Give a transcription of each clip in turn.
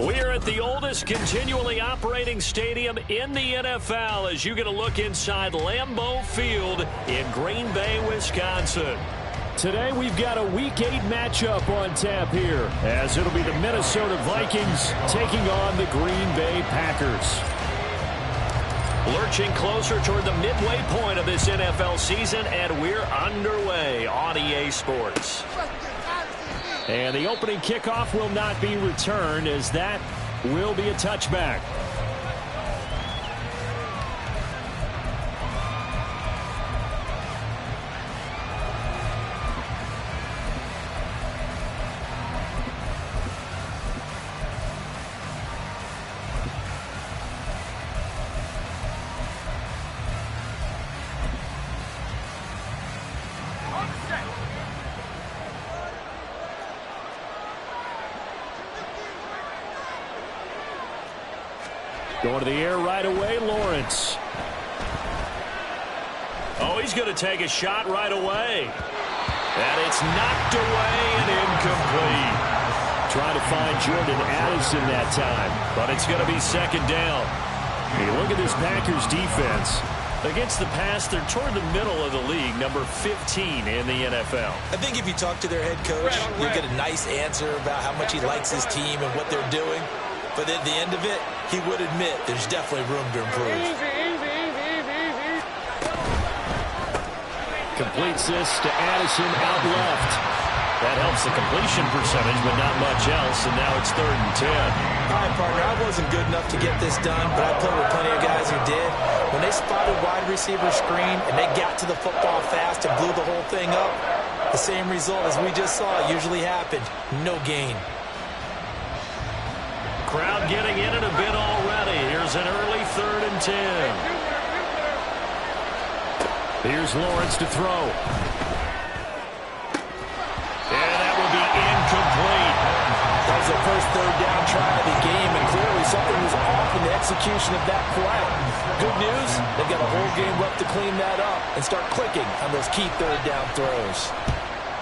We are at the oldest continually operating stadium in the NFL as you get a look inside Lambeau Field in Green Bay, Wisconsin. Today we've got a Week 8 matchup on tap here as it'll be the Minnesota Vikings taking on the Green Bay Packers. Lurching closer toward the midway point of this NFL season, and we're underway on EA Sports. And the opening kickoff will not be returned as that will be a touchback. Going to the air right away, Lawrence. Oh, he's going to take a shot right away. And it's knocked away and incomplete. Trying to find Jordan Addison that time, but it's going to be second down. Hey, look at this Packers defense. Against the pass, they're toward the middle of the league, number 15 in the NFL. I think if you talk to their head coach, you'll get a nice answer about how much he likes his team and what they're doing. But at the end of it, he would admit there's definitely room to improve. Completes this to Addison out left. That helps the completion percentage, but not much else, and now it's 3rd and 10. All right, partner, I wasn't good enough to get this done, but I played with plenty of guys who did. When they spotted wide receiver screen and they got to the football fast and blew the whole thing up, the same result as we just saw usually happened. No gain. Crowd getting in it a bit already. Here's an early 3rd and 10. Here's Lawrence to throw. And that will be incomplete. That was the first 3rd down try of the game, and clearly something was off in the execution of that play. Good news, they've got a whole game left to clean that up and start clicking on those key 3rd down throws.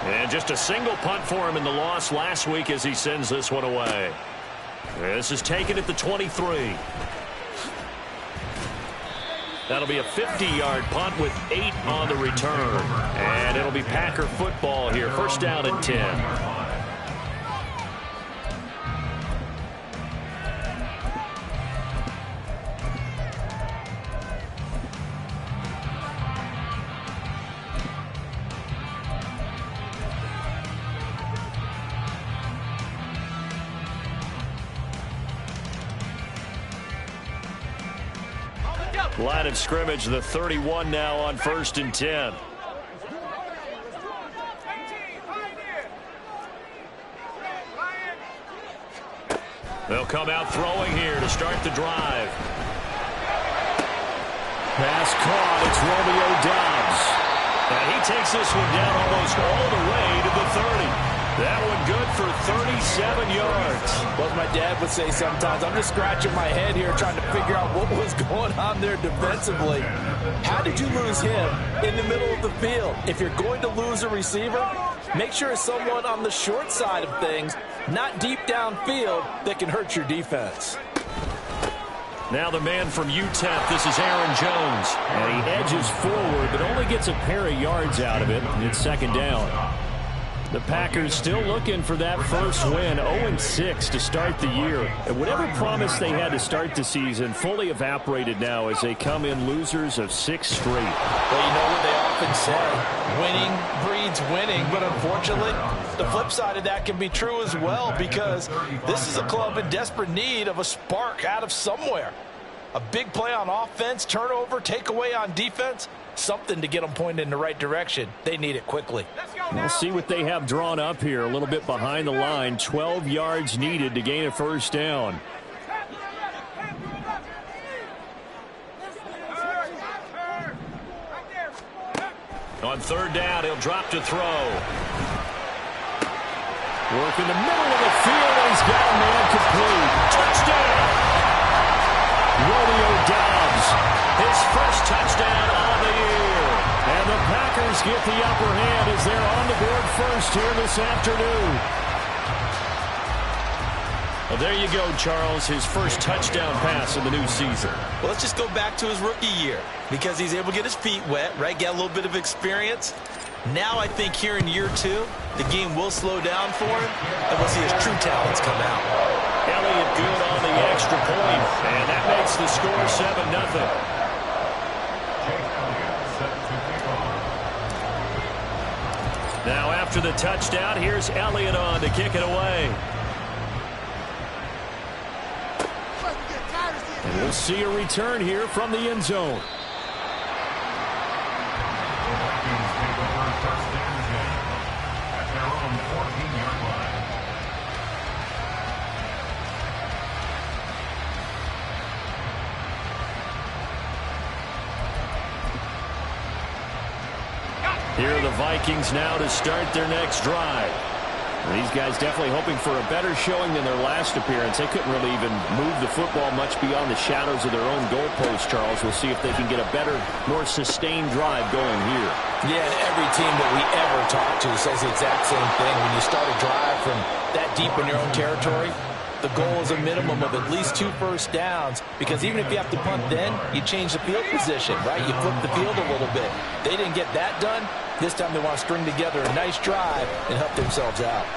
And just a single punt for him in the loss last week as he sends this one away. This is taken at the 23. That'll be a 50-yard punt with 8 on the return. And it'll be Packer football here. 1st down and 10. Line of scrimmage, the 31 now on 1st and 10. They'll come out throwing here to start the drive. Pass caught. It's Romeo Doubs. And he takes this one down almost all the way to the 30. That one good for 37 yards. Well, as my dad would say sometimes, I'm just scratching my head here trying to figure out what was going on there defensively. How did you lose him in the middle of the field? If you're going to lose a receiver, make sure it's someone on the short side of things, not deep downfield, that can hurt your defense. Now the man from UTEP, this is Aaron Jones. And he edges forward, but only gets a pair of yards out of it. It's 2nd down. The Packers still looking for that first win, 0-6 to start the year. And whatever promise they had to start the season fully evaporated now as they come in losers of 6 straight. Well, you know what they often say, winning breeds winning, but unfortunately, the flip side of that can be true as well because this is a club in desperate need of a spark out of somewhere. A big play on offense, turnover, takeaway on defense, something to get them pointed in the right direction. They need it quickly. We'll see what they have drawn up here. A little bit behind the line. 12 yards needed to gain a first down. On 3rd down, he'll drop to throw. Work in the middle of the field, and he's got a man complete. Touchdown! Romeo Doubs. His first touchdown on the year. And the Packers get the upper hand as they're on the board first here this afternoon. Well, there you go, Charles, his first touchdown pass of the new season. Well, let's just go back to his rookie year because he's able to get his feet wet, right? Get a little bit of experience. Now I think here in year 2, the game will slow down for him, and we'll see his true talents come out. Elliott good on the extra point, and that makes the score 7-0. Now after the touchdown, here's Elliott on to kick it away. And we'll see a return here from the end zone. Here are the Vikings now to start their next drive. These guys definitely hoping for a better showing than their last appearance. They couldn't really even move the football much beyond the shadows of their own goalpost, Charles. We'll see if they can get a better, more sustained drive going here. Yeah, and every team that we ever talk to says the exact same thing. When you start a drive from that deep in your own territory, the goal is a minimum of at least 2 first downs, because even if you have to punt then, you change the field position, right? You flip the field a little bit. They didn't get that done. This time they want to string together a nice drive and help themselves out.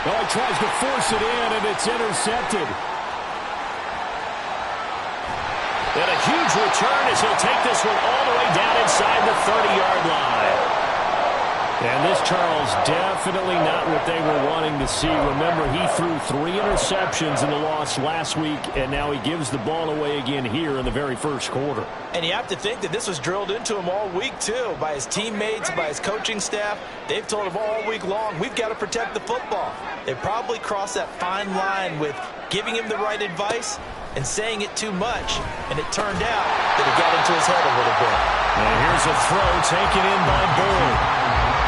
Well, he tries to force it in, and it's intercepted. And a huge return as he'll take this one all the way down inside the 30-yard line. And this, Charles, definitely not what they were wanting to see. Remember, he threw 3 interceptions in the loss last week, and now he gives the ball away again here in the very first quarter. And you have to think that this was drilled into him all week, too, by his teammates, by his coaching staff. They've told him all week long, we've got to protect the football. They probably crossed that fine line with giving him the right advice and saying it too much, and it turned out that it got into his head a little bit. And here's a throw taken in by Boyd.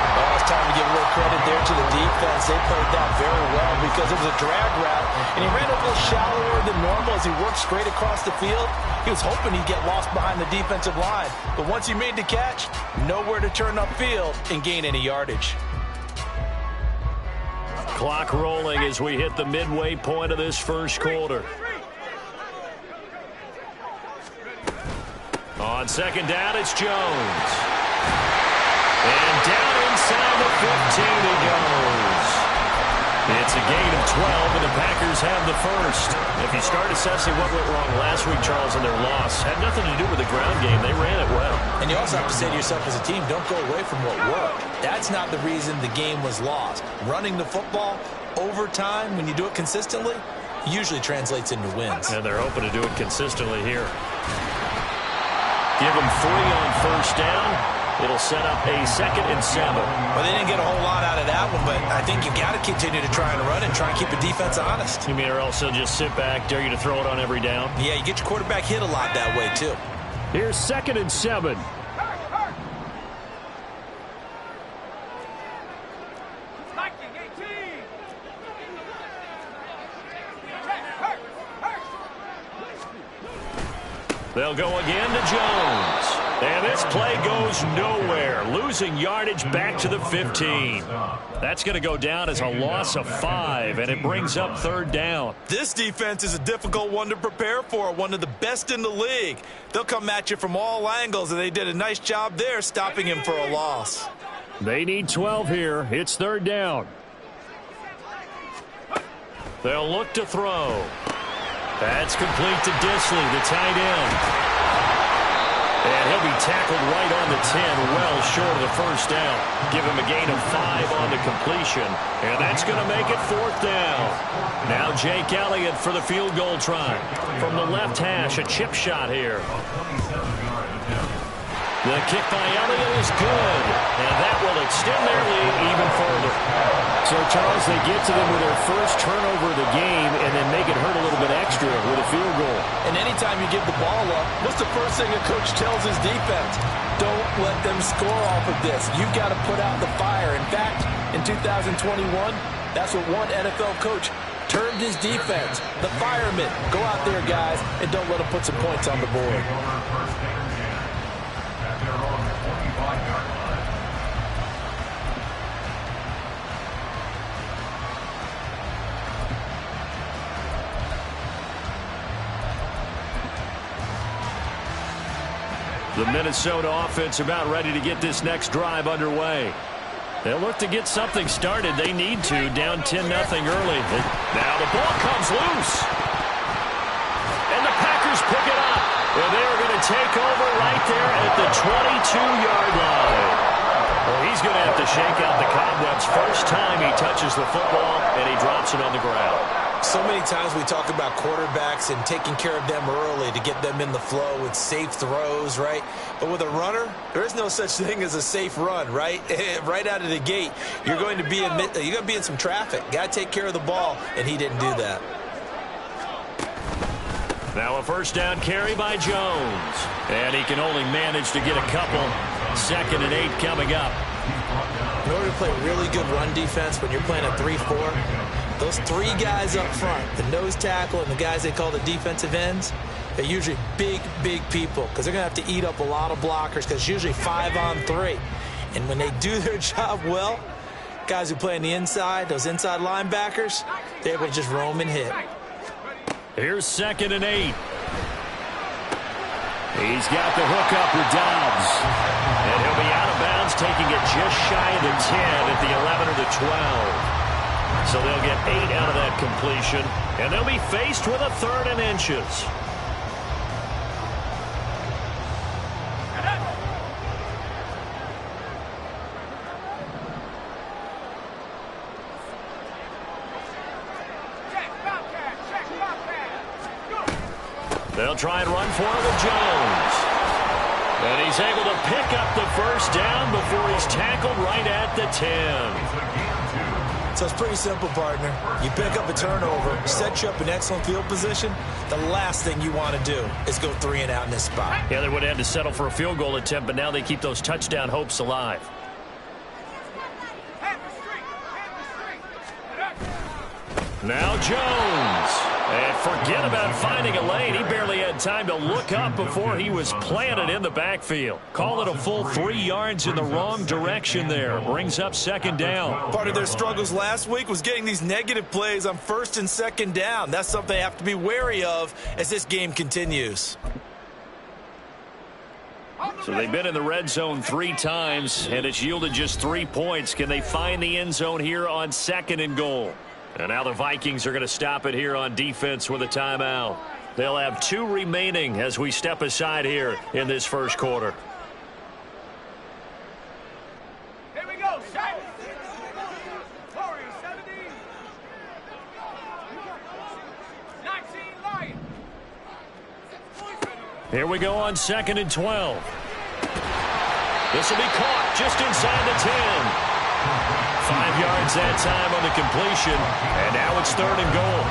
Well, it's time to give a little credit there to the defense. They played that very well because it was a drag route, and he ran a little shallower than normal as he worked straight across the field. He was hoping he'd get lost behind the defensive line, but once he made the catch, nowhere to turn upfield and gain any yardage. Clock rolling as we hit the midway point of this first quarter. On second down, it's Jones. And down inside the 15 he goes. It's a gain of 12, and the Packers have the first. If you start assessing what went wrong last week, Charles, in their loss, had nothing to do with the ground game. They ran it well. And you also have to say to yourself as a team, don't go away from what worked. That's not the reason the game was lost. Running the football over time, when you do it consistently, usually translates into wins. And they're hoping to do it consistently here. Give them 3 on first down. It'll set up a 2nd and 7. Well, they didn't get a whole lot out of that one, but I think you've got to continue to try and run and try and keep the defense honest. You mean, or else they'll just sit back, dare you to throw it on every down? Yeah, you get your quarterback hit a lot that way, too. Here's 2nd and 7. They'll go again to Jones. And this play goes nowhere. Losing yardage back to the 15. That's going to go down as a loss of 5, and it brings up 3rd down. This defense is a difficult one to prepare for, one of the best in the league. They'll come at you from all angles, and they did a nice job there stopping him for a loss. They need 12 here. It's 3rd down. They'll look to throw. That's complete to Disley, the tight end. And he'll be tackled right on the 10, well short of the first down. Give him a gain of 5 on the completion, and that's going to make it 4th down. Now Jake Elliott for the field goal try. From the left hash, a chip shot here. The kick by Elliott is good, and that will extend their lead even further. So, Charles, they get to them with their first turnover of the game and then make it hurt a little bit extra with a field goal. And anytime you give the ball up, what's the first thing a coach tells his defense? Don't let them score off of this. You've got to put out the fire. In fact, in 2021, that's what one NFL coach termed his defense. The firemen. Go out there, guys, and don't let them put some points on the board. The Minnesota offense about ready to get this next drive underway. They'll look to get something started. They need to, down 10-0 early. Now the ball comes loose. And the Packers pick it up. And they're going to take over right there at the 22-yard line. Well, he's going to have to shake out the cobwebs first time he touches the football, and he drops it on the ground. So many times we talk about quarterbacks and taking care of them early to get them in the flow with safe throws, right? But with a runner, there is no such thing as a safe run, right? Right out of the gate, you're going to be in some traffic. Got to take care of the ball, and he didn't do that. Now a first down carry by Jones. And he can only manage to get a couple. 2nd and 8 coming up. In order to play really good run defense when you're playing a 3-4, those 3 guys up front, the nose tackle and the guys they call the defensive ends, they're usually big people because they're going to have to eat up a lot of blockers because it's usually 5 on 3. And when they do their job well, guys who play on the inside, those inside linebackers, they're able to just roam and hit. Here's 2nd and 8. He's got the hook up with Dobbs. And he'll be out of bounds, taking it just shy of the 10 at the 11 or the 12. So they'll get 8 out of that completion. And they'll be faced with a 3rd and inches. They'll try and run for it with Jones. And he's able to pick up the first down before he's tackled right at the 10. So it's pretty simple, partner. You pick up a turnover, set you up in excellent field position. The last thing you want to do is go 3 and out in this spot. Yeah, they would have had to settle for a field goal attempt, but now they keep those touchdown hopes alive. Now Jones. And forget about finding a lane. He barely had time to look up before he was planted in the backfield. Call it a full 3 yards in the wrong direction there. Brings up 2nd down. Part of their struggles last week was getting these negative plays on 1st and 2nd down. That's something they have to be wary of as this game continues. So they've been in the red zone 3 times, and it's yielded just 3 points. Can they find the end zone here on 2nd and goal? And now the Vikings are going to stop it here on defense with a timeout. They'll have 2 remaining as we step aside here in this first quarter. Here we go. Warriors 17. 19 Lions. Here we go on 2nd and 12. This will be caught just inside the 10. 5 yards that time on the completion, and now it's 3rd and goal.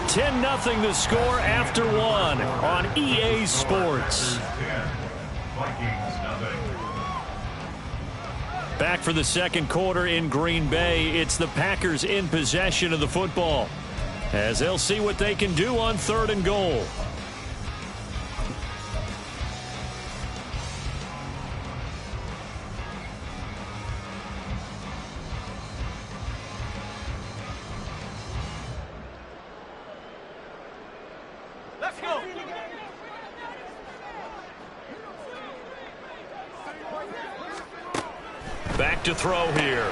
$10-0 the score after 1 on EA Sports. Back for the 2nd quarter in Green Bay. It's the Packers in possession of the football as they'll see what they can do on 3rd and goal. Let's go. Back to throw here.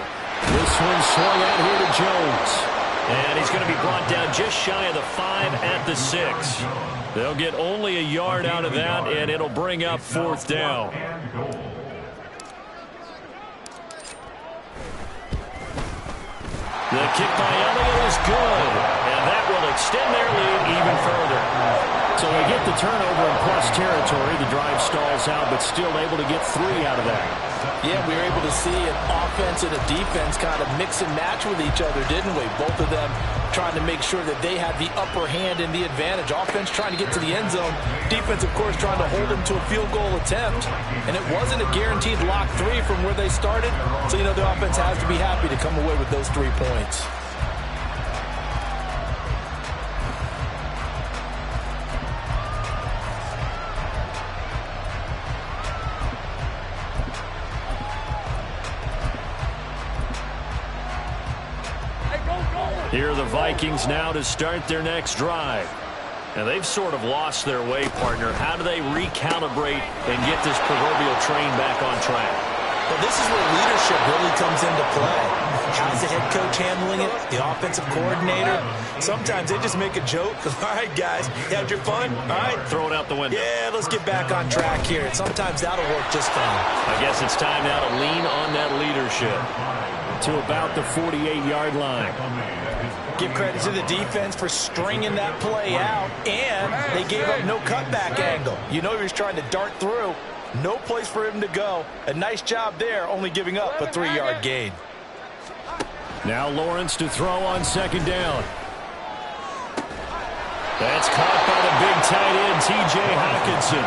This one swung out here to Jones. And he's going to be brought down just shy of the 5 at the 6. They'll get only a yard out of that, and it'll bring up 4th down. The kick by Elliott is good, and that will extend their lead even further. So they get the turnover in plus territory. The drive stalls out, but still able to get 3 out of that. Yeah, we were able to see an offense and a defense kind of mix and match with each other, didn't we? Both of them trying to make sure that they had the upper hand and the advantage. Offense trying to get to the end zone. Defense, of course, trying to hold them to a field goal attempt. And it wasn't a guaranteed lock 3 from where they started. So, you know, the offense has to be happy to come away with those 3 points. Hey, go, go. Here are the Vikings now to start their next drive. And they've sort of lost their way, partner. How do they recalibrate and get this proverbial train back on track? Well, this is where leadership really comes into play. How's the head coach handling it? The offensive coordinator? Sometimes they just make a joke. All right, guys, you had your fun? All right. Throw it out the window. Yeah, let's get back on track here. And sometimes that'll work just fine. I guess it's time now to lean on that leadership. To about the 48-yard line. Give credit to the defense for stringing that play out, and they gave up no cutback angle. You know he was trying to dart through. No place for him to go. A nice job there, only giving up a 3-yard gain. Now Lawrence to throw on second down. That's caught by the big tight end, T.J. Hockenson.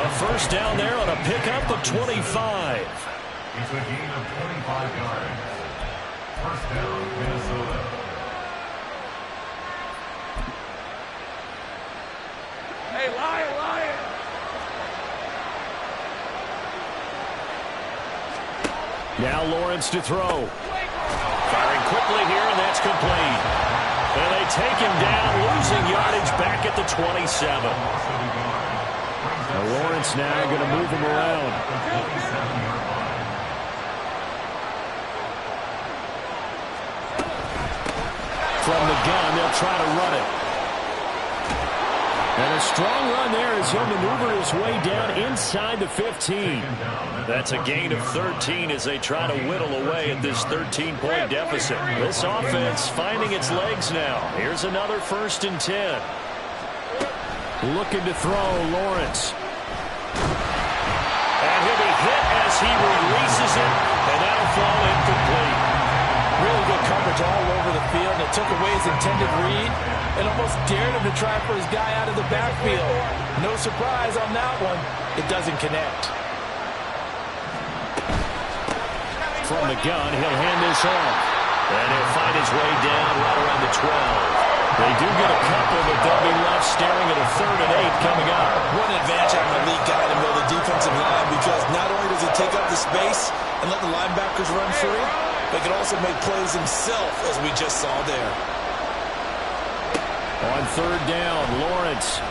A first down there on a pickup of 25. It's a gain of 25 yards. First down, Minnesota. Hey, lion, lion. Now Lawrence to throw. Firing quickly here, and that's complete. And they take him down, losing yardage back at the 27. Now Lawrence now going to move him around. From the gun, they'll try to run it. And a strong run there as he'll maneuver his way down inside the 15. That's a gain of 13 as they try to whittle away at this 13-point deficit. This offense finding its legs now. Here's another 1st and 10. Looking to throw, Lawrence. And he'll be hit as he releases it, and that'll fall incomplete. Really good coverage all over the field, and it took away his intended read and almost dared him to try for his guy out of the backfield. No surprise on that one. It doesn't connect. From the gun, he'll hand this off. And he'll find his way down right around the 12. They do get a couple, but they'll be left staring at a 3rd and 8 coming up. What an advantage having a elite guy in the middle of the defensive line, because not only does he take up the space and let the linebackers run free, but he can also make plays himself, as we just saw there. On 3rd down, Lawrence.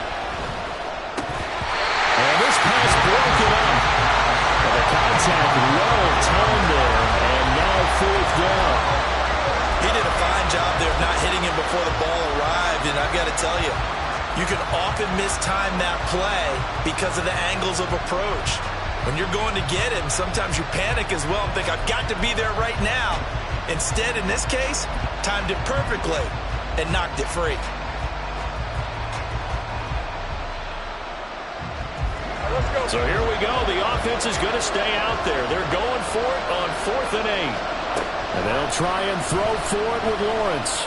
And this pass broken up. And the contact well timed there, and now 4th down. He did a fine job there of not hitting him before the ball arrived, and I've got to tell you, you can often mistime that play because of the angles of approach. When you're going to get him, sometimes you panic as well and think, I've got to be there right now. Instead, in this case, timed it perfectly and knocked it free. So here we go. The offense is going to stay out there. They're going for it on 4th and 8. And they'll try and throw for it with Lawrence.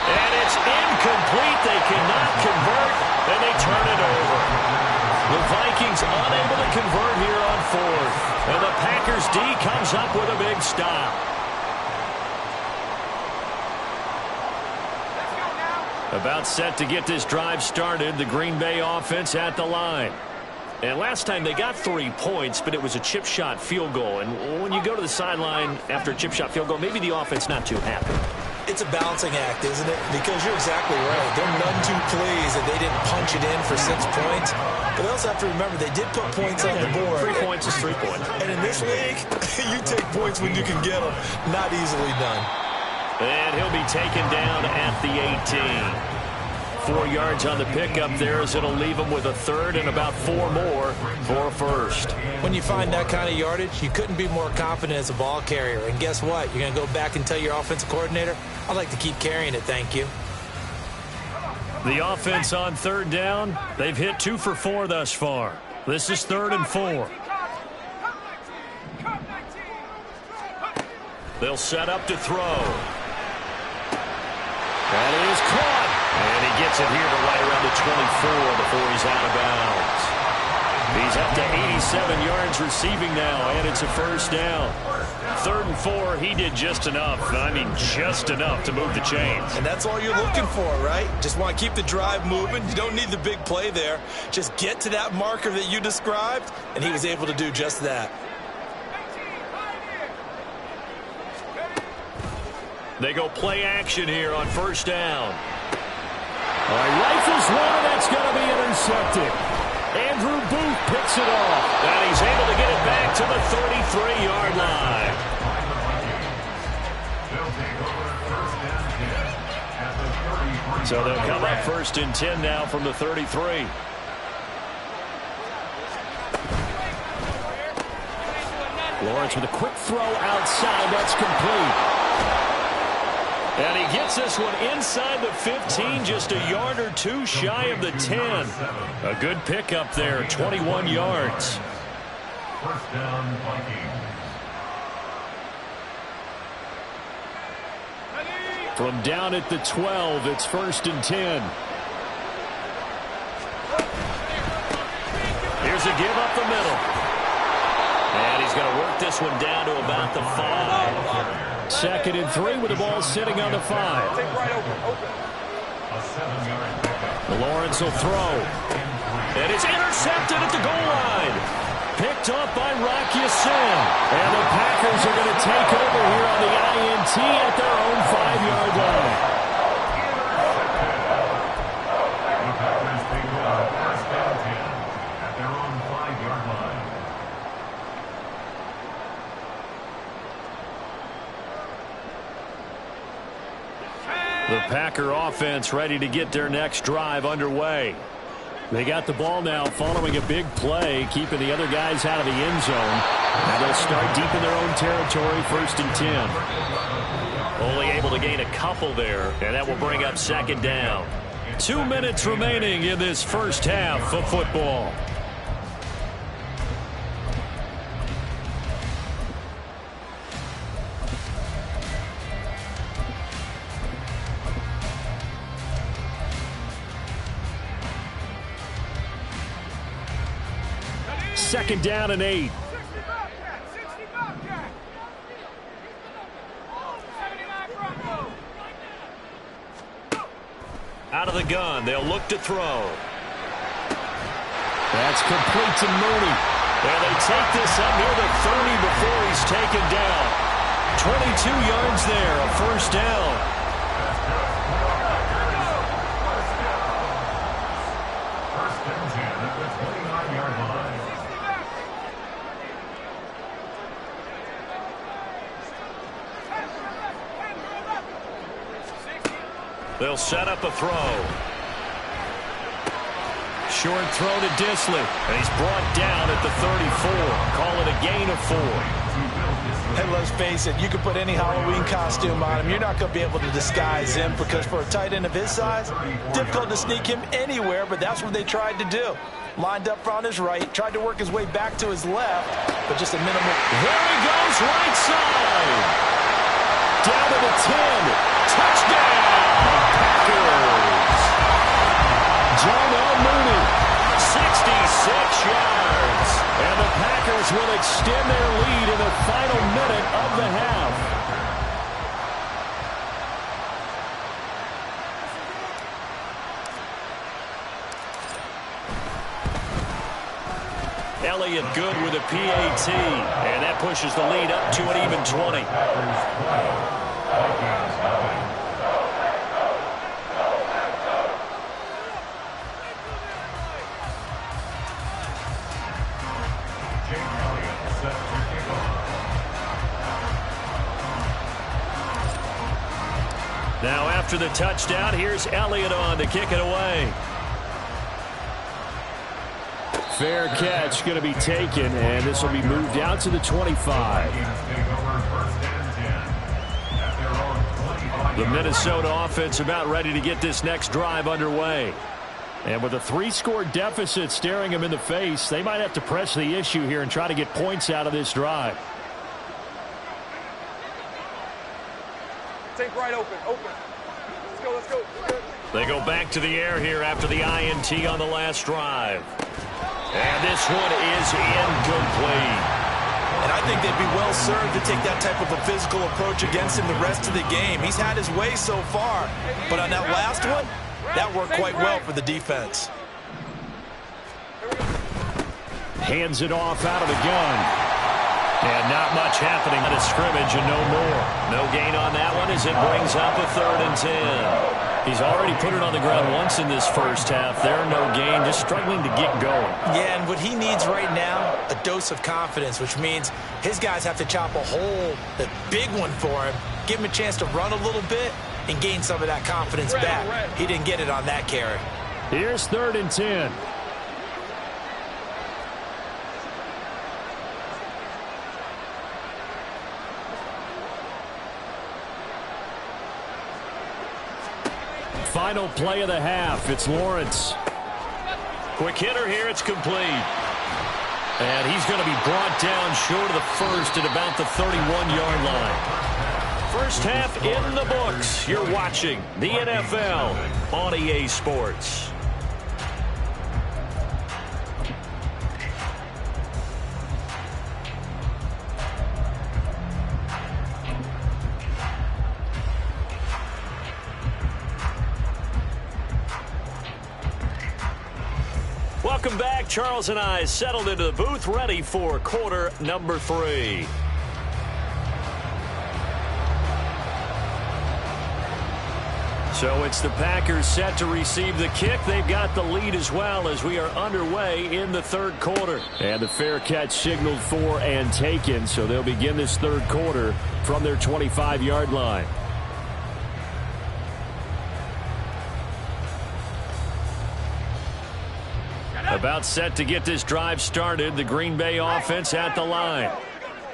And it's incomplete. They cannot convert, and they turn it over. The Vikings unable to convert here on 4th. And the Packers D comes up with a big stop. About set to get this drive started. The Green Bay offense at the line. And last time they got 3 points, but it was a chip shot field goal. And when you go to the sideline after a chip shot field goal, maybe the offense not too happy. It's a balancing act, isn't it? Because you're exactly right. They're none too pleased that they didn't punch it in for 6 points. But they also have to remember they did put points on the board. 3 points is 3 points. And in this league, you take points when you can get them. Not easily done. And he'll be taken down at the 18. 4 yards on the pickup there as it'll leave him with a 3rd and about 4 more for a 1st. When you find that kind of yardage, you couldn't be more confident as a ball carrier. And guess what? You're going to go back and tell your offensive coordinator, I'd like to keep carrying it, thank you. The offense on 3rd down, they've hit 2 for 4 thus far. This is 3rd and 4. They'll set up to throw. That is caught. And he gets it here to right around the 24 before he's out of bounds. He's up to 87 yards receiving now, and it's a 1st down. 3rd and 4, he did just enough. I mean, just enough to move the chains. And that's all you're looking for, right? Just want to keep the drive moving. You don't need the big play there. Just get to that marker that you described, and he was able to do just that. They go play action here on first down. All right, rifles one, and that's going to be intercepted. Andrew Booth picks it off. And he's able to get it back to the 33-yard line. So they'll come up first and 10 now from the 33. Lawrence with a quick throw outside. That's complete. And he gets this one inside the 15, just a yard or two shy of the 10. A good pickup there, 21 yards. First down, Vikings. From down at the 12, it's first and 10. Here's a give up the middle. And he's going to work this one down to about the 5. Second and 3 with the ball sitting on the 5. A 7-yard pickup. Lawrence will throw. And it's intercepted at the goal line. Picked up by Rock Ya-Sin. And the Packers are going to take over here on the INT at their own 5-yard line. The Packers take over first down 10 at their own 5-yard line. The Packer offense ready to get their next drive underway. They got the ball now following a big play, keeping the other guys out of the end zone. Now they'll start deep in their own territory, first and 10. Only able to gain a couple there, and that will bring up second down. 2 minutes remaining in this first half of football. Second down and 8. Out of the gun, they'll look to throw. That's complete to Mooney. And they take this up near the 30 before he's taken down. 22 yards there, a first down. First down 10 at the 29-yard line. They'll set up a throw. Short throw to Disley. And he's brought down at the 34. Call it a gain of 4. Hey, let's face it, you can put any Halloween costume on him. You're not going to be able to disguise him because for a tight end of his size, difficult to sneak him anywhere, but that's what they tried to do. Lined up on his right, tried to work his way back to his left, but just a minimal. There he goes, right side. Down to the 10. Touchdown, Packers. John L. Mooney. 66 yards. And the Packers will extend their lead in the final minute of the half. Elliott good with a PAT. And that pushes the lead up to an even 20. Now after the touchdown, here's Elliott on to kick it away. Fair catch going to be taken, and this will be moved out to the 25. The Minnesota offense about ready to get this next drive underway. And with a 3-score deficit staring them in the face, they might have to press the issue here and try to get points out of this drive. Take right open. Let's go. They go back to the air here after the INT on the last drive. And this one is incomplete. And I think they'd be well served to take that type of a physical approach against him the rest of the game. He's had his way so far, but on that last one, that worked quite well for the defense. Hands it off out of the gun. And not much happening on a scrimmage and no more. No gain on that one as it brings up a 3rd and 10. He's already put it on the ground once in this first half. There, no gain, just struggling to get going. Yeah, and what he needs right now, a dose of confidence, which means his guys have to chop a hole, a big one for him, give him a chance to run a little bit and gain some of that confidence back. He didn't get it on that carry. Here's 3rd and 10. Final play of the half. It's Lawrence. Quick hitter here. It's complete. And he's going to be brought down short of the first at about the 31-yard line. First half in the books. You're watching the NFL on EA Sports. Welcome back. Charles and I settled into the booth, ready for quarter number 3. So it's the Packers set to receive the kick. They've got the lead as well as we are underway in the 3rd quarter. And the fair catch signaled for and taken, so they'll begin this 3rd quarter from their 25-yard line. About set to get this drive started. The Green Bay offense at the line.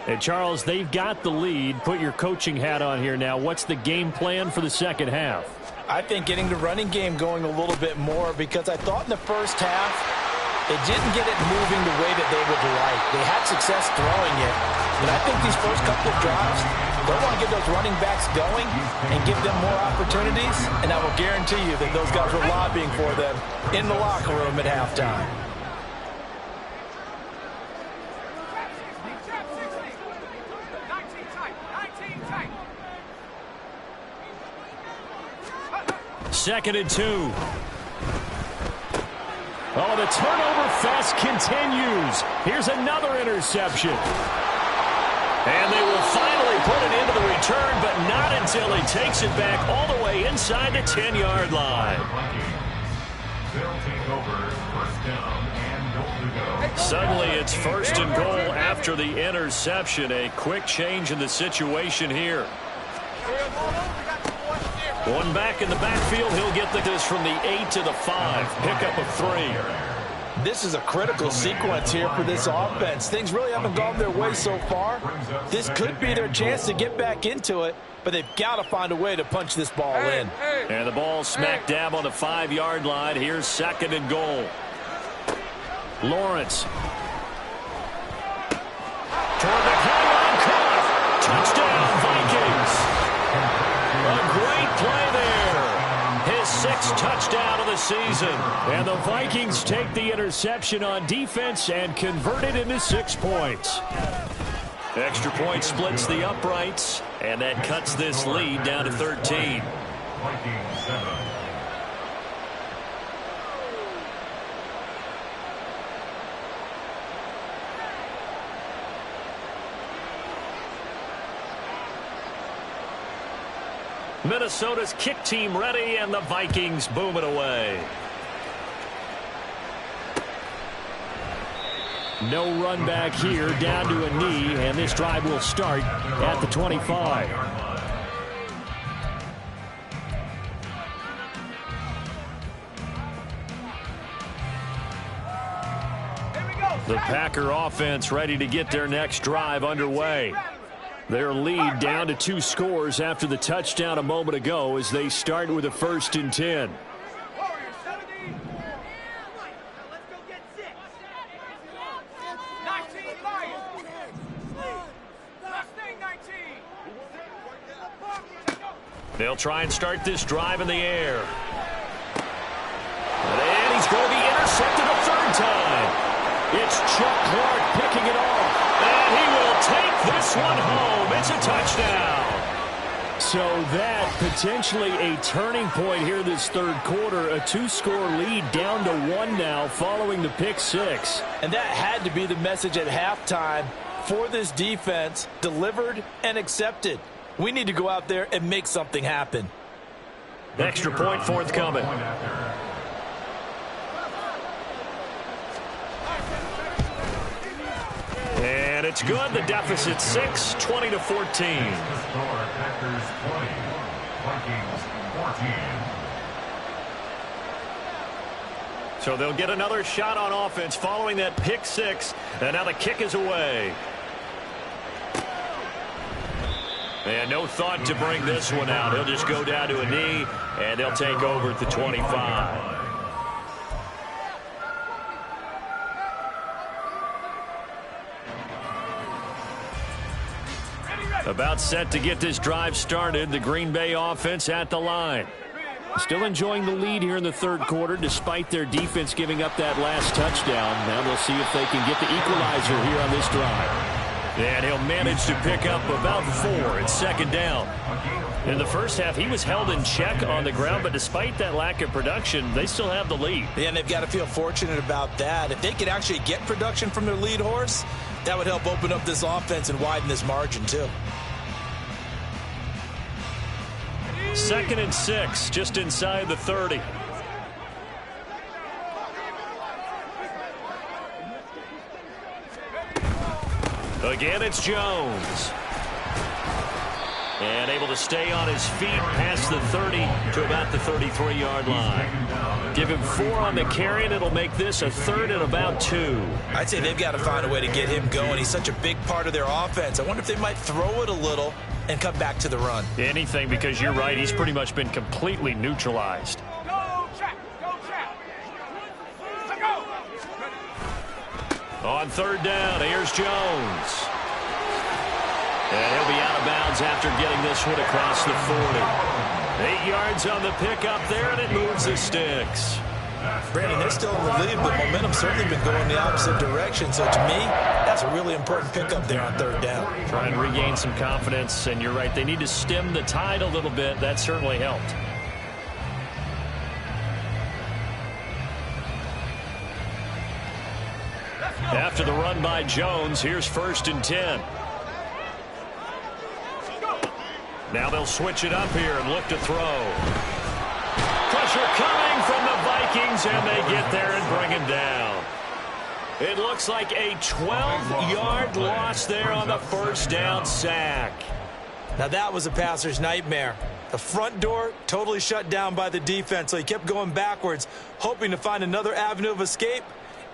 And Charles, they've got the lead. Put your coaching hat on here now. What's the game plan for the second half? I think getting the running game going a little bit more, because I thought in the first half they didn't get it moving the way that they would like. They had success throwing it. But I think these first couple of drives, they'll want to get those running backs going and give them more opportunities, and I will guarantee you that those guys were lobbying for them in the locker room at halftime. Second and 2. Oh, the turnover fest continues. Here's another interception. And they will finally put it into the return, but not until he takes it back all the way inside the 10-yard line. They'll take over 1st down and goal to go. Suddenly it's 1st and goal after the interception. A quick change in the situation here. One back in the backfield. He'll get this from the 8 to the 5. Pickup of 3. This is a critical sequence here for this offense. Things really haven't gone their way so far. This could be their chance to get back into it, but they've got to find a way to punch this ball in. And the ball smack dab on the 5-yard line. Here's 2nd and goal. Lawrence. Toward the pylon, caught. Touchdown, Vikings. A great play there. His 6th touchdown of the season. And the Vikings take the interception on defense and convert it into 6 points. Extra point splits the uprights, and that cuts this lead down to 13. Vikings 7. Minnesota's kick team ready, and the Vikings boom it away. No run back here, down to a knee, and this drive will start at the 25. The Packer offense ready to get their next drive underway. Their lead down to 2 scores after the touchdown a moment ago as they start with a 1st and 10. They'll try and start this drive in the air. And he's going to be intercepted a 3rd time. It's Chuck Clark picking it off. And he will take this one home. It's a touchdown. So that potentially a turning point here this 3rd quarter. A 2-score lead down to 1 now following the pick 6. And that had to be the message at halftime for this defense, delivered and accepted. We need to go out there and make something happen. Extra point forthcoming. And it's good. The deficit 6, 20-14. Packers 20, Vikings 14. So they'll get another shot on offense following that pick 6. And now the kick is away. And no thought to bring this one out. He'll just go down to a knee, and they'll take over at the 25. About set to get this drive started. The Green Bay offense at the line. Still enjoying the lead here in the third quarter despite their defense giving up that last touchdown. Now they'll see if they can get the equalizer here on this drive. And he'll manage to pick up about 4. It's second down. In the first half, he was held in check on the ground, but despite that lack of production, they still have the lead. Yeah, and they've got to feel fortunate about that. If they could actually get production from their lead horse, that would help open up this offense and widen this margin too. 2nd and 6, just inside the 30. Again, it's Jones. And able to stay on his feet past the 30 to about the 33-yard line. Give him 4 on the carry, and it'll make this a 3rd and about 2. I'd say they've got to find a way to get him going. He's such a big part of their offense. I wonder if they might throw it a little and come back to the run. Anything, because you're right. He's pretty much been completely neutralized. Go, check. Go, check. Go. On 3rd down, here's Jones. And he'll be out of bounds after getting this one across the 40. 8 yards on the pickup there, and it moves the sticks. Brandon, they're still in the lead, but momentum's certainly been going the opposite direction. So to me, that's a really important pickup there on 3rd down. Try and regain some confidence, and you're right. They need to stem the tide a little bit. That certainly helped. After the run by Jones, here's 1st and 10. Now they'll switch it up here and look to throw. Pressure coming from the Vikings, and they get there and bring him down. It looks like a 12-yard loss there on the 1st down sack. Now that was a passer's nightmare. The front door totally shut down by the defense, so he kept going backwards, hoping to find another avenue of escape.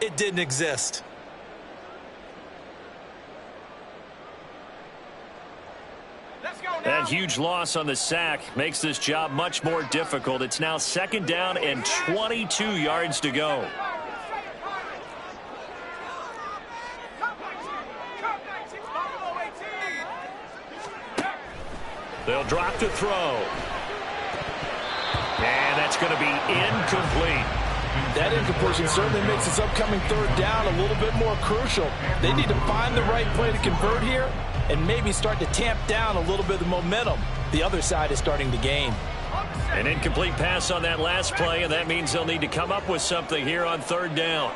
It didn't exist. That huge loss on the sack makes this job much more difficult. It's now 2nd down and 22 yards to go. They'll drop to throw. And that's going to be incomplete. That incompletion certainly makes this upcoming 3rd down a little bit more crucial. They need to find the right play to convert here and maybe start to tamp down a little bit of the momentum the other side is starting to gain. An incomplete pass on that last play, and that means they'll need to come up with something here on 3rd down.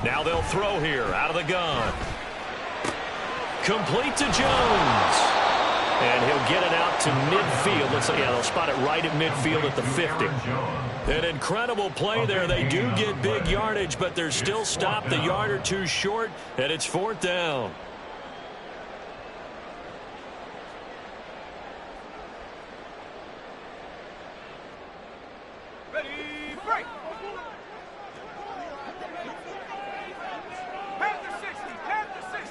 Now they'll throw here out of the gun. Complete to Jones. And he'll get it out to midfield. Looks like, yeah, they'll spot it right at midfield at the 50. An incredible play there. They do get big yardage, but they're still stopped a yard or two short, and it's 4th down. Ready, break. Panther 60, Panther 60.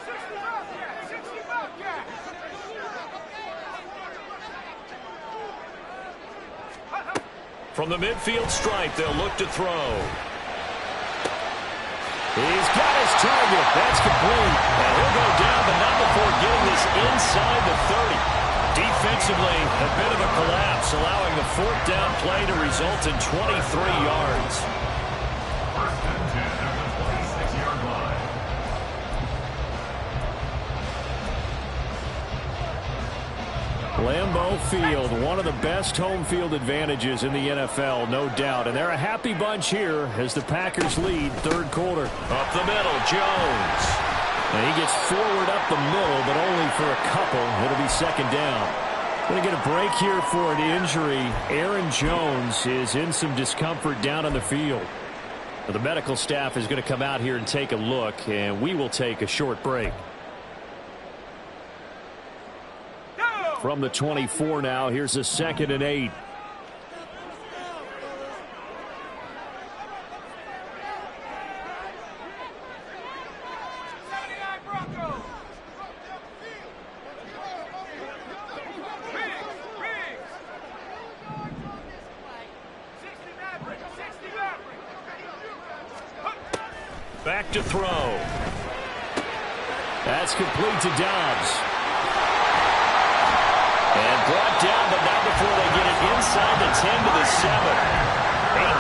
60 Bobcat, 60 Bobcat. From the midfield stripe, they'll look to throw. He's got his target. That's complete. And he'll go down, but not before getting this inside the 30. Defensively, a bit of a collapse, allowing the 4th down play to result in 23 yards. 1st and 10 at the 26-yard line. Lambeau Field, one of the best home field advantages in the NFL, no doubt. And they're a happy bunch here as the Packers lead third quarter. Up the middle, Jones. And he gets forward up the middle, but only for a couple. It'll be second down. Going to get a break here for an injury. Aaron Jones is in some discomfort down on the field. The medical staff is going to come out here and take a look, and we will take a short break. From the 24 now, here's a 2nd and 8. Back to throw. That's complete to Dobbs. And brought down, but not before they get it inside the 10 to the 7.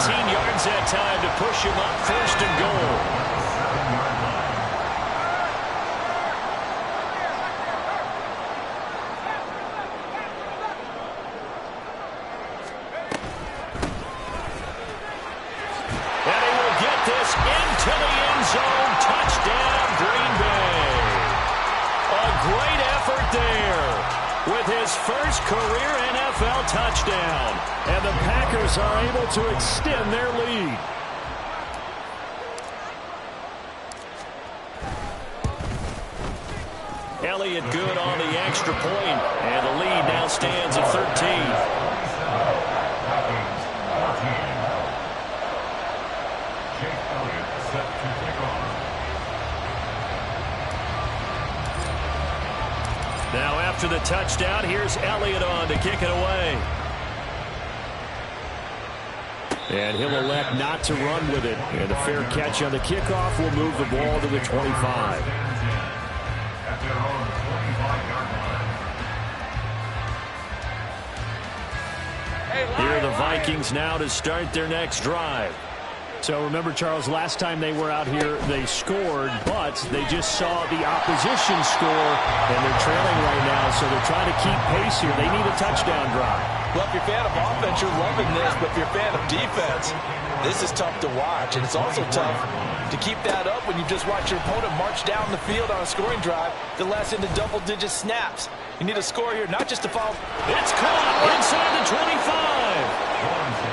18 yards that time to push him up, 1st and goal. To the end zone, touchdown, Green Bay. A great effort there with his first career NFL touchdown. And the Packers are able to extend their lead. Elliott good on the extra point, and the lead now stands at 13. Now after the touchdown, here's Elliott on to kick it away. And he'll elect not to run with it. And the fair catch on the kickoff will move the ball to the 25. Here are the Vikings now to start their next drive. So remember, Charles, last time they were out here, they scored, but they just saw the opposition score, and they're trailing right now, so they're trying to keep pace here. They need a touchdown drive. Well, if you're a fan of offense, you're loving this, but if you're a fan of defense, this is tough to watch, and it's also tough to keep that up when you just watch your opponent march down the field on a scoring drive that lasts into double-digit snaps. You need a score here, not just to follow. It's caught inside the 25.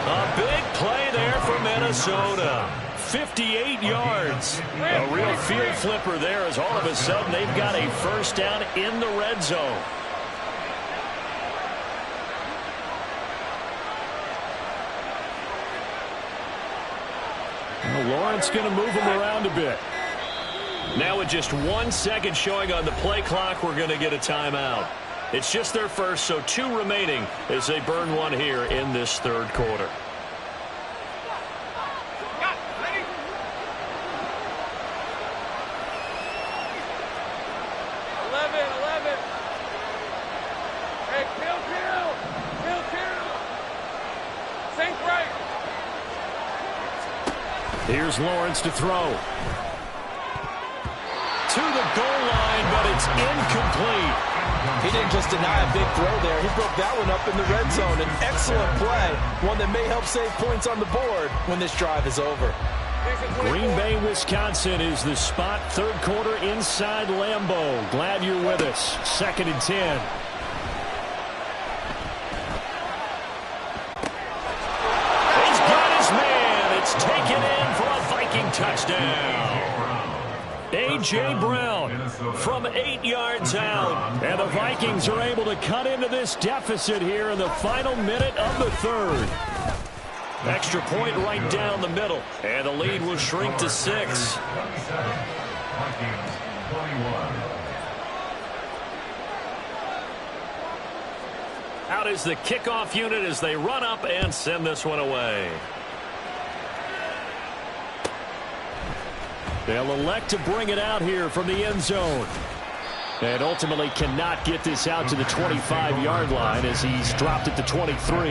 A big play there for Minnesota. 58 yards. A real field flipper there as all of a sudden they've got a first down in the red zone. Well, Lawrence going to move him around a bit. Now with just 1 second showing on the play clock, we're going to get a timeout. It's just their first, so 2 remaining as they burn one here in this third quarter. Here's Lawrence to throw. To the goal line, but it's incomplete. He didn't just deny a big throw there. He broke that one up in the red zone. An excellent play, one that may help save points on the board when this drive is over. Green Bay, Wisconsin is the spot. Third quarter inside Lambeau. Glad you're with us. 2nd and 10. He's got his man. It's taken in for a Viking touchdown. A.J. Brown from 8 yards out. And the Vikings are able to cut into this deficit here in the final minute of the third. Extra point right down the middle. And the lead will shrink to 6. Out is the kickoff unit as they run up and send this one away. They'll elect to bring it out here from the end zone. And ultimately cannot get this out to the 25-yard line as he's dropped at the 23.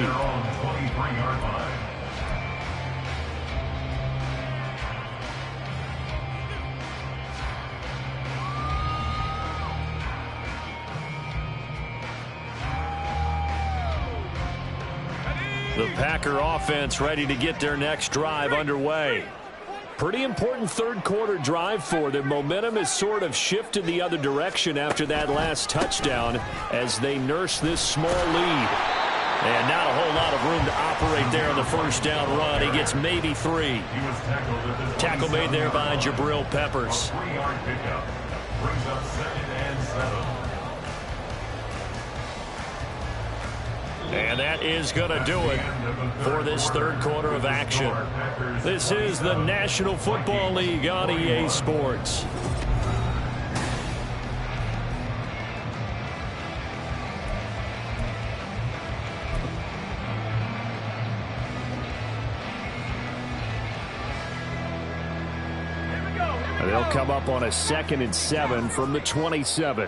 The Packer offense ready to get their next drive underway. Pretty important third quarter drive for them. Momentum has sort of shifted the other direction after that last touchdown as they nurse this small lead. And not a whole lot of room to operate there on the first down run. He gets maybe 3. Tackle made there by Jabril Peppers. 3-yard pickup. Brings up 2nd and 7. And that is going to do it for this third quarter of action. This is the National Football League on EA Sports. They'll come up on a 2nd and 7 from the 27.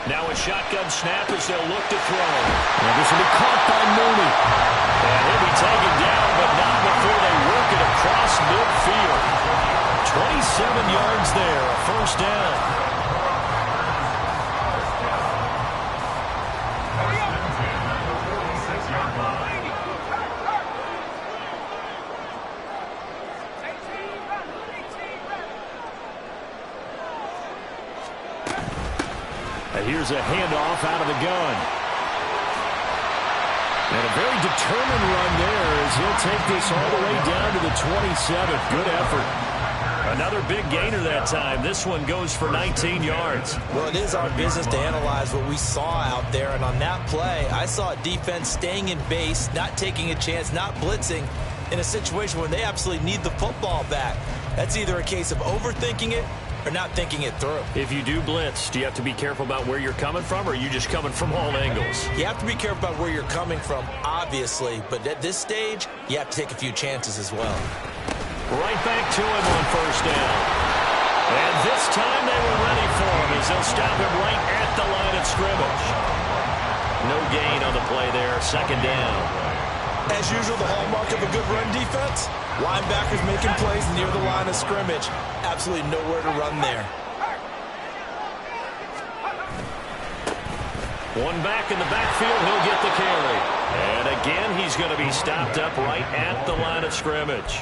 Now a shotgun snap as they'll look to throw. And this will be caught by Mooney. And he'll be taken down, but not before they work it across midfield. 27 yards there, a first down. Here's a handoff out of the gun. And a very determined run there as he'll take this all the way down to the 27. Good effort. Another big gainer that time. This one goes for 19 yards. Well, it is our business to analyze what we saw out there. And on that play, I saw a defense staying in base, not taking a chance, not blitzing in a situation where they absolutely need the football back. That's either a case of overthinking it or not thinking it through. If you do blitz, do you have to be careful about where you're coming from, or are you just coming from all angles? You have to be careful about where you're coming from, obviously, but at this stage, you have to take a few chances as well. Right back to him on first down. And this time they were ready for him as they'll stop him right at the line of scrimmage. No gain on the play there, 2nd down. As usual, the hallmark of a good run defense, linebackers making plays near the line of scrimmage. Absolutely nowhere to run there. One back in the backfield, he'll get the carry. And again, he's going to be stopped up right at the line of scrimmage.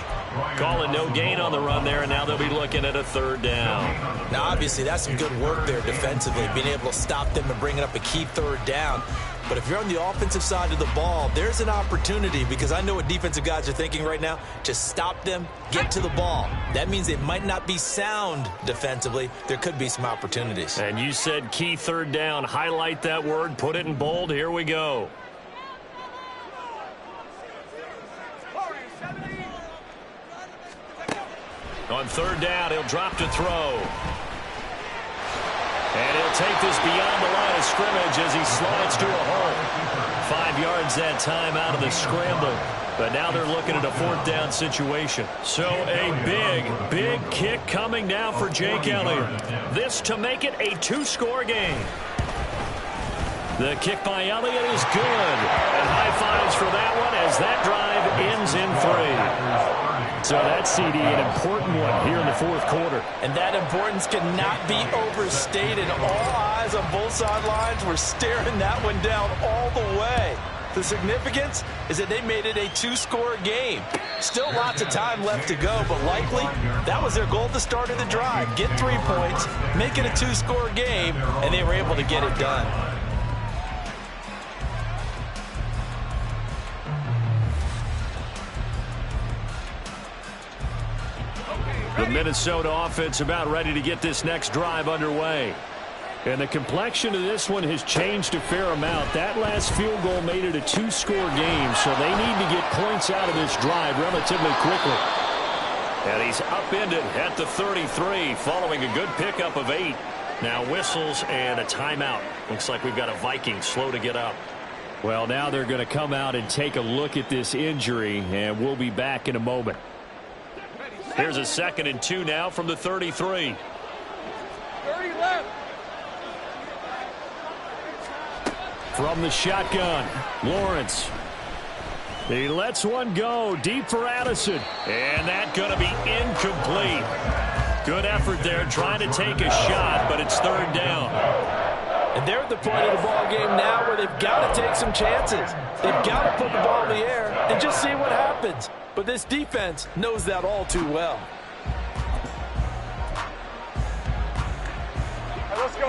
Calling no gain on the run there, and now they'll be looking at a 3rd down. Now, obviously, that's some good work there defensively, being able to stop them and bringing up a key 3rd down. But if you're on the offensive side of the ball, there's an opportunity, because I know what defensive guys are thinking right now. Just stop them, get to the ball. That means they might not be sound defensively. There could be some opportunities. And you said key 3rd down. Highlight that word, put it in bold. Here we go. On 3rd down, he'll drop to throw. And he'll take this beyond the line of scrimmage as he slides to a hole. 5 yards that time out of the scramble. But now they're looking at a 4th down situation. So a big kick coming now for Jake Elliott. This to make it a 2-score game. The kick by Elliott is good. And high fives for that one as that drive ends in 3. So that's, CD, an important one here in the 4th quarter. And that importance cannot be overstated. All eyes on both sidelines were staring that one down all the way. The significance is that they made it a 2-score game. Still lots of time left to go, but likely that was their goal at the start of the drive. Get 3 points, make it a 2-score game, and they were able to get it done. The Minnesota offense about ready to get this next drive underway. And the complexion of this one has changed a fair amount. That last field goal made it a 2-score game, so they need to get points out of this drive relatively quickly. And he's upended at the 33 following a good pickup of 8. Now whistles and a timeout. Looks like we've got a Vikings slow to get up. Well, now they're going to come out and take a look at this injury, and we'll be back in a moment. Here's a 2nd and 2 now from the 33. 30 left. From the shotgun, Lawrence. He lets one go deep for Addison. And that's going to be incomplete. Good effort there trying to take a shot, but it's 3rd down. And they're at the point of the ball game now where they've got to take some chances. They've got to put the ball in the air and just see what happens. But this defense knows that all too well.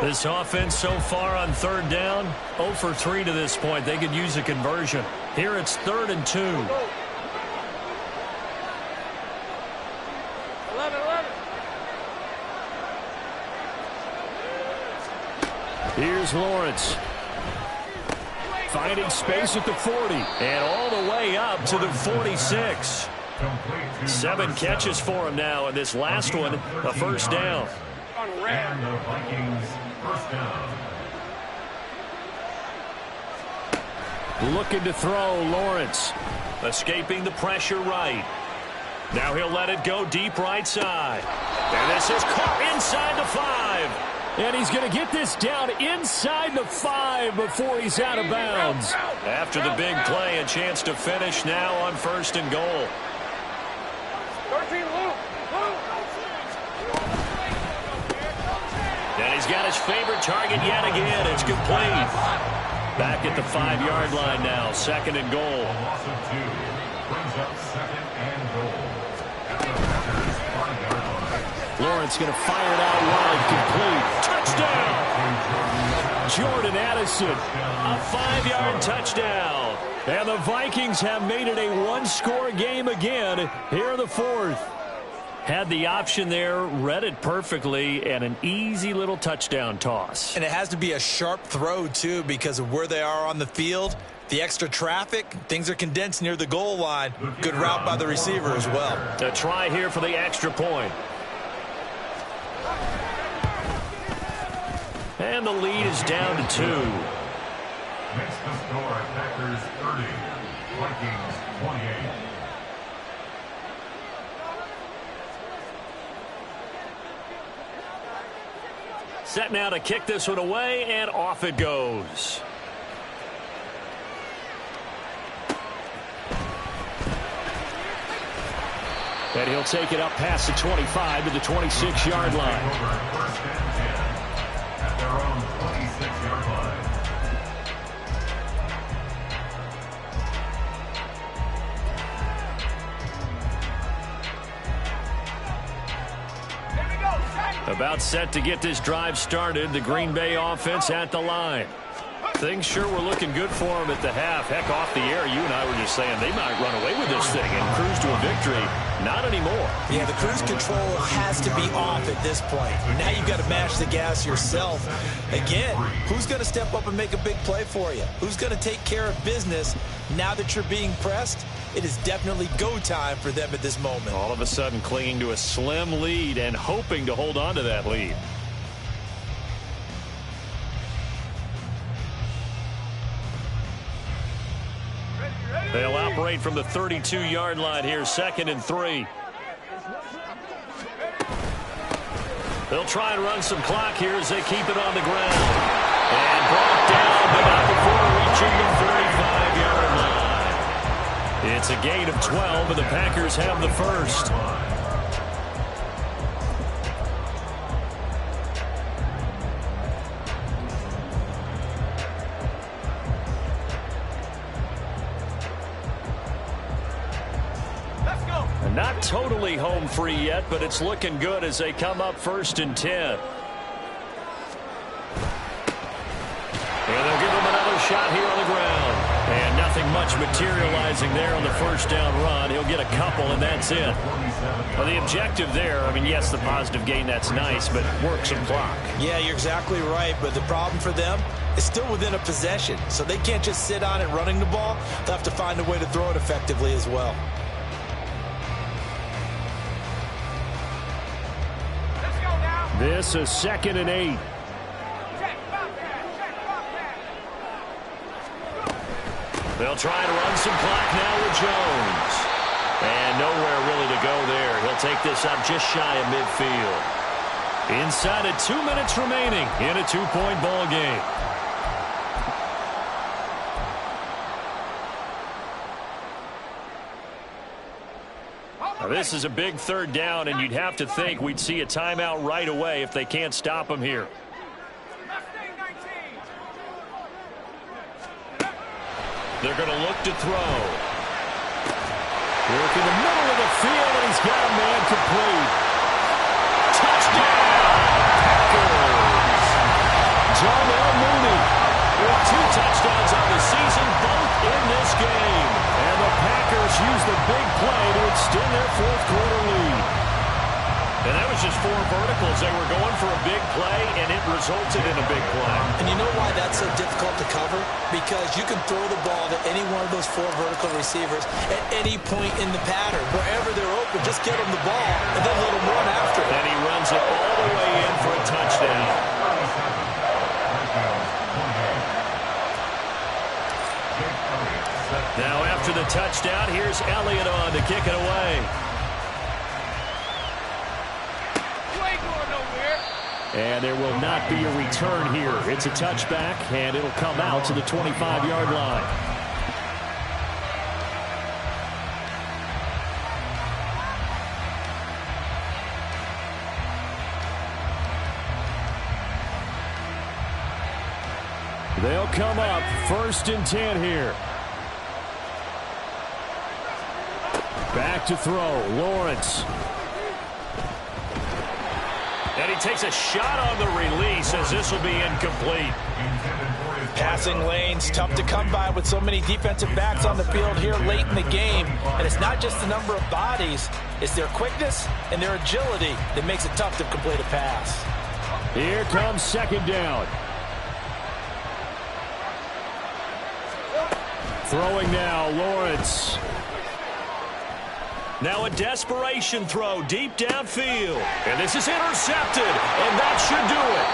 This offense so far on third down, 0 for 3 to this point. They could use a conversion. Here it's 3rd and 2. 11. Here's Lawrence. Finding space at the 40. And all the way up to the 46. 7 catches for him now, and this last one, a first down. And the Vikings first down. Looking to throw, Lawrence. Escaping the pressure right. Now he'll let it go deep right side. And this is caught inside the 5. And he's going to get this down inside the 5 before he's out of bounds. After the big play, a chance to finish now on 1st and goal. 13, Luke. And he's got his favorite target yet again. It's complete. Back at the 5-yard line now, 2nd and goal. A loss of 2 brings up 2nd and goal. At the Packers 5-yard line. Lawrence going to fire it out wide, complete. Touchdown! Jordan Addison. A 5-yard touchdown. And the Vikings have made it a one-score game again here in the 4th. Had the option there, read it perfectly, and an easy little touchdown toss. And it has to be a sharp throw, too, because of where they are on the field. The extra traffic, things are condensed near the goal line. Good route by the receiver as well. A try here for the extra point. And the lead is down to 2. Makes the score Packers 30, Vikings 28. Set now to kick this one away, and off it goes. And he'll take it up past the 25 to the 26-yard line. First and 10 at their own 26-yard line. About set to get this drive started. The Green Bay offense at the line. Things sure were looking good for them at the half. Heck, off the air, you and I were just saying they might run away with this thing and cruise to a victory. Not anymore. Yeah, the cruise control has to be off at this point. Now you've got to mash the gas yourself. Again, who's going to step up and make a big play for you? Who's going to take care of business now that you're being pressed? It is definitely go time for them at this moment. All of a sudden clinging to a slim lead and hoping to hold on to that lead. They'll operate from the 32-yard line here, 2nd and 3. They'll try and run some clock here as they keep it on the ground. And brought down, but not before reaching the 35-yard line. It's a gain of 12, and the Packers have the first. Not totally home free yet, but it's looking good as they come up 1st and 10. And they'll give him another shot here on the ground. And nothing much materializing there on the first down run. He'll get a couple, and that's it. Well, the objective there, I mean, yes, the positive gain, that's nice, but work some clock. Yeah, you're exactly right, but the problem for them is still within a possession. So they can't just sit on it running the ball. They'll have to find a way to throw it effectively as well. This is 2nd and 8. They'll try to run some clock now with Jones. And nowhere really to go there. He'll take this up just shy of midfield. Inside of 2 minutes remaining in a 2-point ball game. Now, this is a big 3rd down, and you'd have to think we'd see a timeout right away if they can't stop him here. They're going to look to throw. Work in the middle of the field, and he's got a man complete. Touchdown! Packers! Darnell Mooney with 2 touchdowns on the season, both in this game. And the Packers use the big play to extend their fourth-quarter lead. And that was just 4 verticals. They were going for a big play, and it resulted in a big play. And you know why that's so difficult to cover? Because you can throw the ball to any one of those 4 vertical receivers at any point in the pattern. Wherever they're open, just get them the ball and then let them run after it. And he runs it all the way in for a touchdown. Now after the touchdown, here's Elliott on to kick it away. And there will not be a return here. It's a touchback, and it'll come out to the 25-yard line. They'll come up 1st and 10 here. Back to throw, Lawrence. And he takes a shot on the release as this will be incomplete. Passing lanes, tough to come by with so many defensive backs on the field here late in the game. And it's not just the number of bodies, it's their quickness and their agility that makes it tough to complete a pass. Here comes 2nd down. Throwing now, Lawrence. Now a desperation throw deep downfield. And this is intercepted. And that should do it.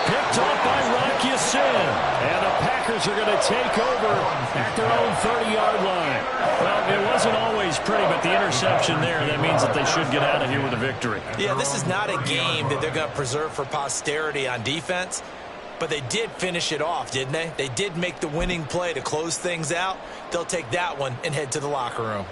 Picked off by Rock Ya-Sin. And the Packers are going to take over at their own 30-yard line. Well, it wasn't always pretty, but the interception there, that means that they should get out of here with a victory. Yeah, this is not a game that they're going to preserve for posterity on defense. But they did finish it off, didn't they? They did make the winning play to close things out. They'll take that one and head to the locker room.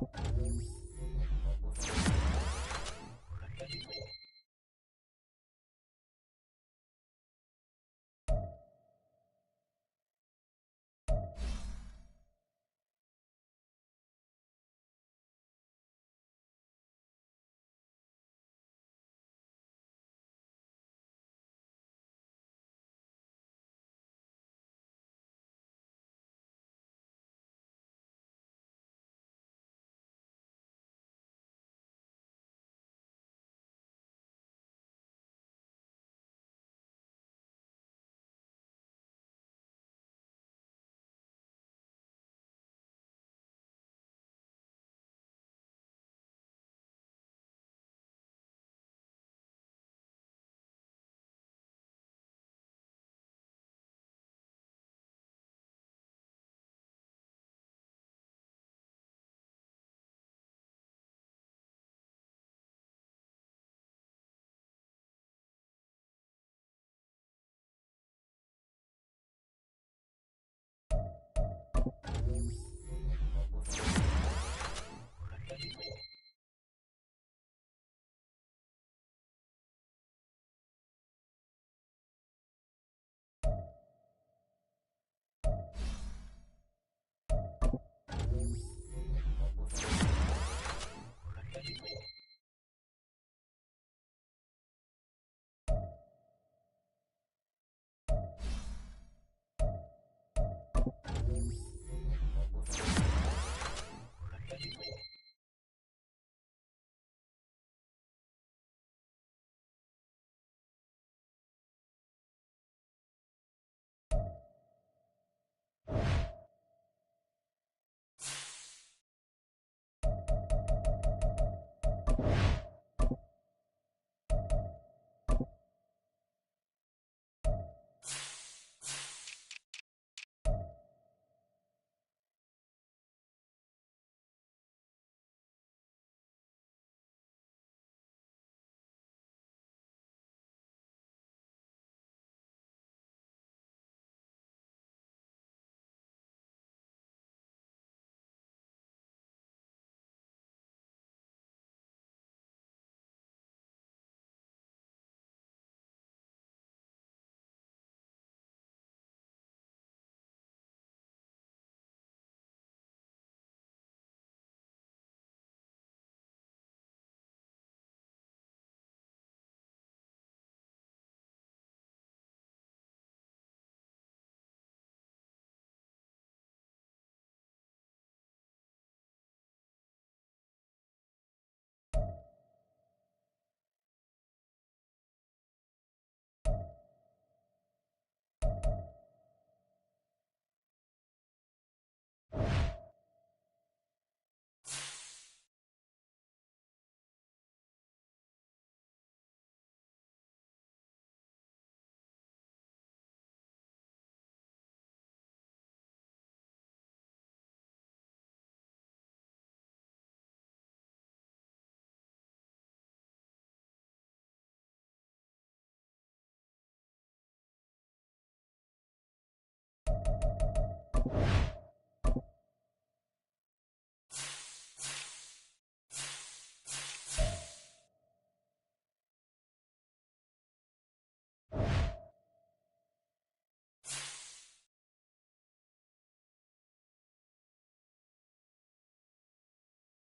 it.